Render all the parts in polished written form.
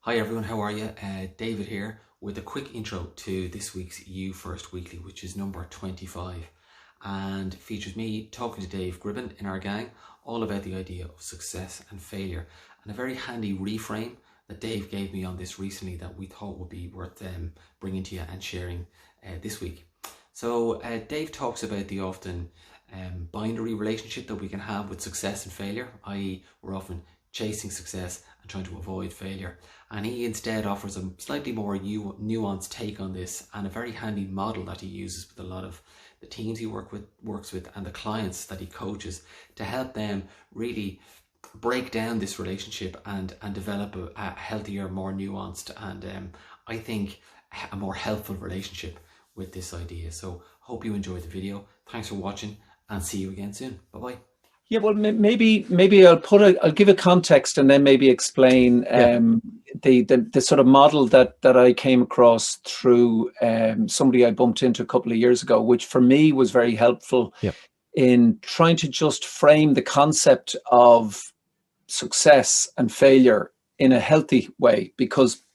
Hi everyone, how are you? David here with a quick intro to this week's You First Weekly, which is number 25, and features me talking to Dave Gribben in our gang all about the idea of success and failure, and a very handy reframe that Dave gave me on this recently that we thought would be worth bringing to you and sharing this week. So Dave talks about the often binary relationship that we can have with success and failure, i.e. we're often chasing success and trying to avoid failure. And he instead offers a slightly more nuanced take on this, and a very handy model that he uses with a lot of the teams he works with and the clients that he coaches to help them really break down this relationship and develop a healthier, more nuanced, and I think a more helpful relationship with this idea. So hope you enjoyed the video. Thanks for watching and see you again soon. Bye bye. Yeah, well, maybe I'll give a context and then maybe explain the sort of model that I came across through somebody I bumped into a couple of years ago, which for me was very helpful in trying to just frame the concept of success and failure in a healthy way, because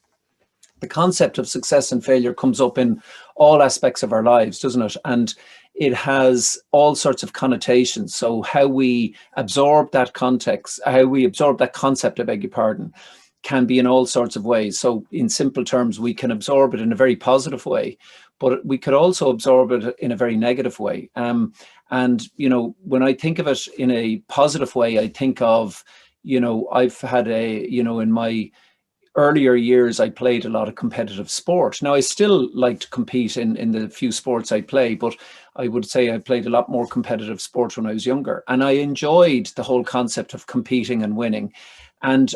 the concept of success and failure comes up in all aspects of our lives, doesn't it? And it has all sorts of connotations. So how we absorb that context, how we absorb that concept, I beg your pardon, can be in all sorts of ways. So in simple terms, we can absorb it in a very positive way, but we could also absorb it in a very negative way. And, you know, when I think of it in a positive way, I think of, you know, I've had in my earlier years, I played a lot of competitive sport. Now, I still like to compete in the few sports I play, but I would say I played a lot more competitive sport when I was younger. And I enjoyed the whole concept of competing and winning. And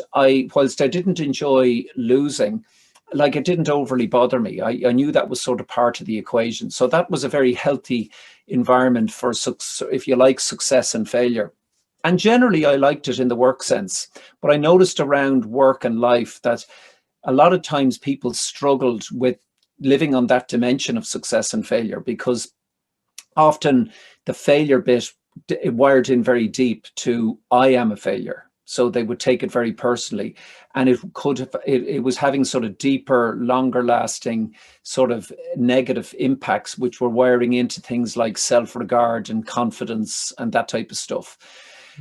whilst I didn't enjoy losing, like, it didn't overly bother me. I knew that was sort of part of the equation. So that was a very healthy environment for, if you like, success and failure. And generally, I liked it in the work sense. But I noticed around work and life that a lot of times people struggled with living on that dimension of success and failure, because often the failure bit wired in very deep to I am a failure. So they would take it very personally, and it was having sort of deeper, longer lasting sort of negative impacts, which were wiring into things like self-regard and confidence and that type of stuff.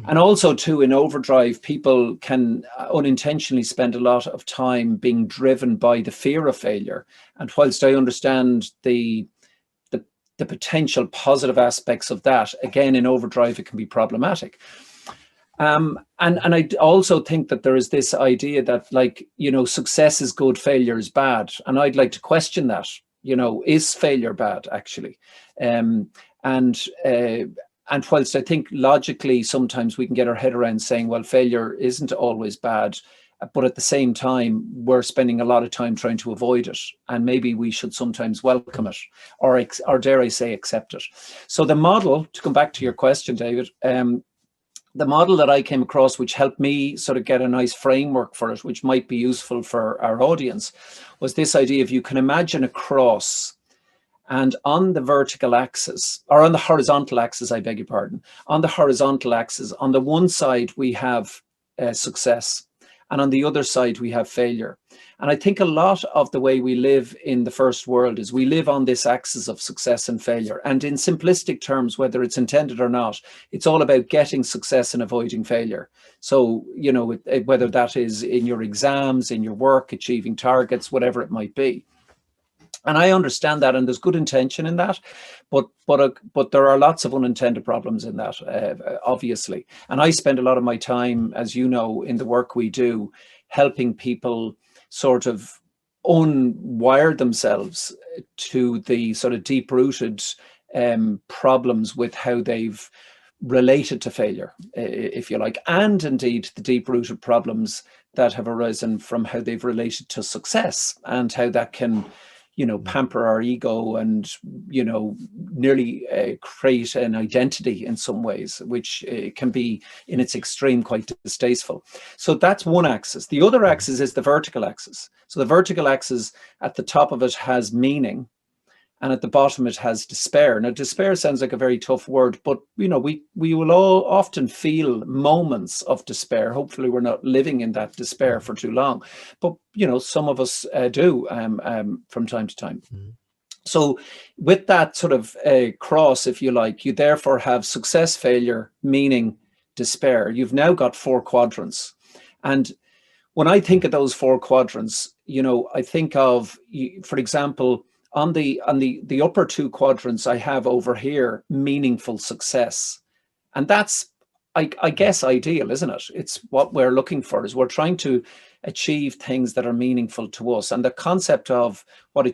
And also, too, in overdrive, people can unintentionally spend a lot of time being driven by the fear of failure. And whilst I understand the potential positive aspects of that, again, in overdrive, it can be problematic. And I also think that there is this idea that, like, you know, success is good, failure is bad. And I'd like to question that. You know, is failure bad, actually? And whilst I think logically sometimes we can get our head around saying, well, failure isn't always bad, but at the same time, we're spending a lot of time trying to avoid it. And maybe we should sometimes welcome it, or dare I say, accept it. So the model, to come back to your question, David, the model that I came across, which helped me sort of get a nice framework for it, which might be useful for our audience, was this idea of, you can imagine a cross, and on the vertical axis, or on the horizontal axis, I beg your pardon, on the horizontal axis, on the one side, we have success, and on the other side, we have failure. And I think a lot of the way we live in the first world is we live on this axis of success and failure. And in simplistic terms, whether it's intended or not, it's all about getting success and avoiding failure. So, you know, whether that is in your exams, in your work, achieving targets, whatever it might be. And I understand that, and there's good intention in that, but there are lots of unintended problems in that, obviously. And I spend a lot of my time, as you know, in the work we do, helping people sort of unwire themselves to the sort of deep-rooted problems with how they've related to failure, if you like, and indeed the deep-rooted problems that have arisen from how they've related to success, and how that can, you know, pamper our ego and, you know, nearly create an identity in some ways, which can be in its extreme quite distasteful. So that's one axis. The other axis is the vertical axis. So the vertical axis at the top of it has meaning, and at the bottom it has despair. Now, despair sounds like a very tough word, but we will all often feel moments of despair. Hopefully we're not living in that despair for too long, but some of us do from time to time. So with that sort of cross, if you like, you therefore have success, failure, meaning, despair. You've now got 4 quadrants. And when I think of those 4 quadrants, I think of, for example, on the upper 2 quadrants, I have over here meaningful success. And that's, I guess, ideal, isn't it? It's what we're looking for, is we're trying to achieve things that are meaningful to us. And the concept of what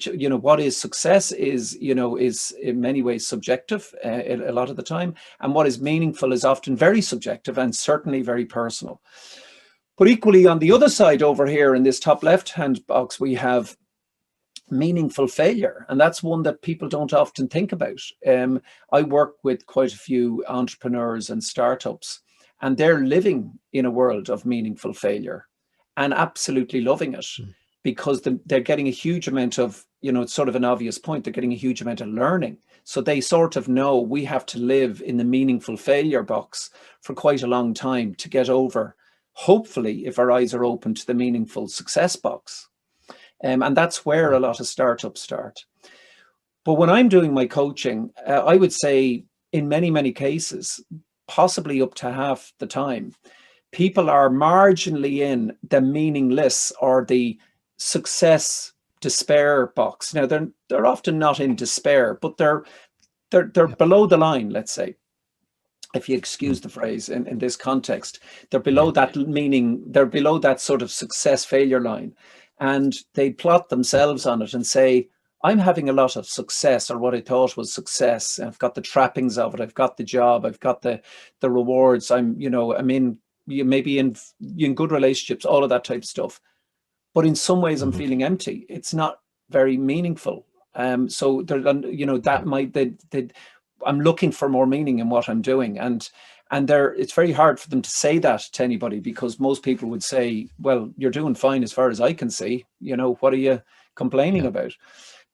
is success is in many ways subjective a lot of the time. And what is meaningful is often very subjective and certainly very personal. But equally, on the other side over here in this top left-hand box, we have meaningful failure. And that's one that people don't often think about. I work with quite a few entrepreneurs and startups, and they're living in a world of meaningful failure and absolutely loving it, because they're getting a huge amount of, it's sort of an obvious point, they're getting a huge amount of learning. So they sort of know we have to live in the meaningful failure box for quite a long time to get over, hopefully, if our eyes are open, to the meaningful success box. And that's where a lot of startups start. But when I'm doing my coaching, I would say in many, many cases, possibly up to half the time, people are marginally in the meaningless or the success despair box. Now, they're often not in despair, but they're below the line, let's say, if you excuse the phrase in this context. They're below that meaning, they're below that sort of success failure line. And they plot themselves on it and say, I'm having a lot of success, or what I thought was success. I've got the trappings of it. I've got the job. I've got the rewards. I'm in maybe in good relationships, all of that type of stuff. But in some ways, I'm feeling empty. It's not very meaningful. So there, that might I'm looking for more meaning in what I'm doing, and it's very hard for them to say that to anybody, because most people would say, well, you're doing fine as far as I can see, what are you complaining about?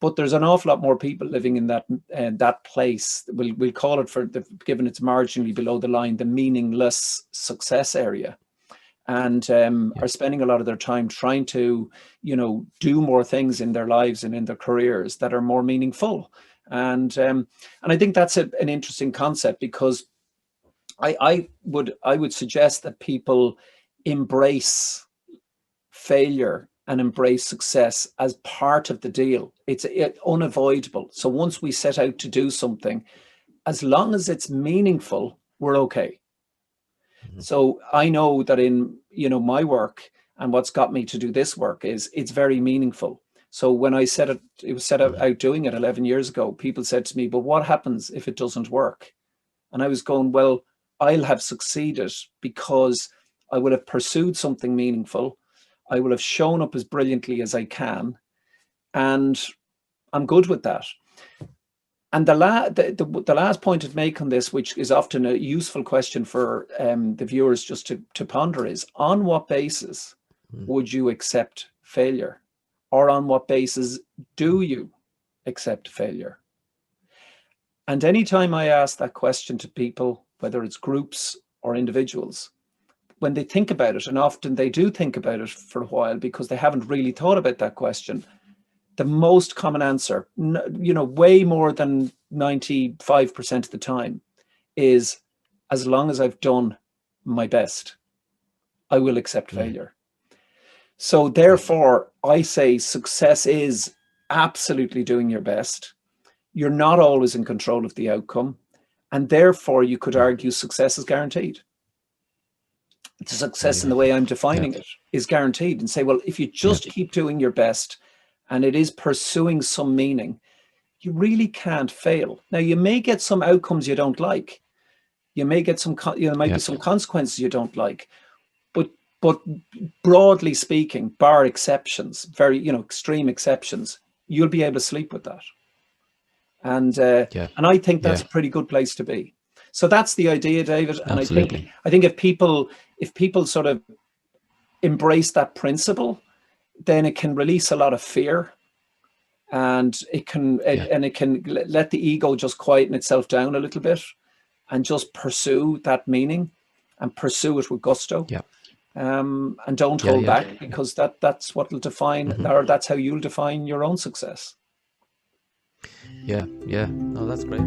But there's an awful lot more people living in that place. We'll call it, given it's marginally below the line, the meaningless success area, and are spending a lot of their time trying to do more things in their lives and in their careers that are more meaningful. And I think that's an interesting concept, because I would suggest that people embrace failure and embrace success as part of the deal. It's unavoidable. So once we set out to do something, as long as it's meaningful, we're okay. So I know that in my work, and what's got me to do this work, is it's very meaningful. So when I set out doing it 11 years ago, people said to me, but what happens if it doesn't work? And I was going, well, I'll have succeeded because I will have pursued something meaningful. I will have shown up as brilliantly as I can, and I'm good with that. And the last point I'd make on this, which is often a useful question for the viewers just to ponder, is, on what basis would you accept failure? Or on what basis do you accept failure? And anytime I ask that question to people, whether it's groups or individuals, when they think about it, and often they do think about it for a while because they haven't really thought about that question, the most common answer, way more than 95% of the time, is, as long as I've done my best, I will accept failure. So therefore, I say success is absolutely doing your best. You're not always in control of the outcome. And therefore, you could argue success is guaranteed. The success, in the way I'm defining it, is guaranteed. And say, well, if you just keep doing your best, and it is pursuing some meaning, you really can't fail. Now, you may get some outcomes you don't like. You may get some, might be some consequences you don't like. But broadly speaking, bar exceptions, very, extreme exceptions, you'll be able to sleep with that. And I think that's a pretty good place to be. So that's the idea, David. And Absolutely. I think if people sort of embrace that principle, then it can release a lot of fear. and it can let the ego just quieten itself down a little bit and just pursue that meaning and pursue it with gusto. Yeah. And don't hold back, because that's what will define, or that's how you'll define your own success. Yeah. No, that's great.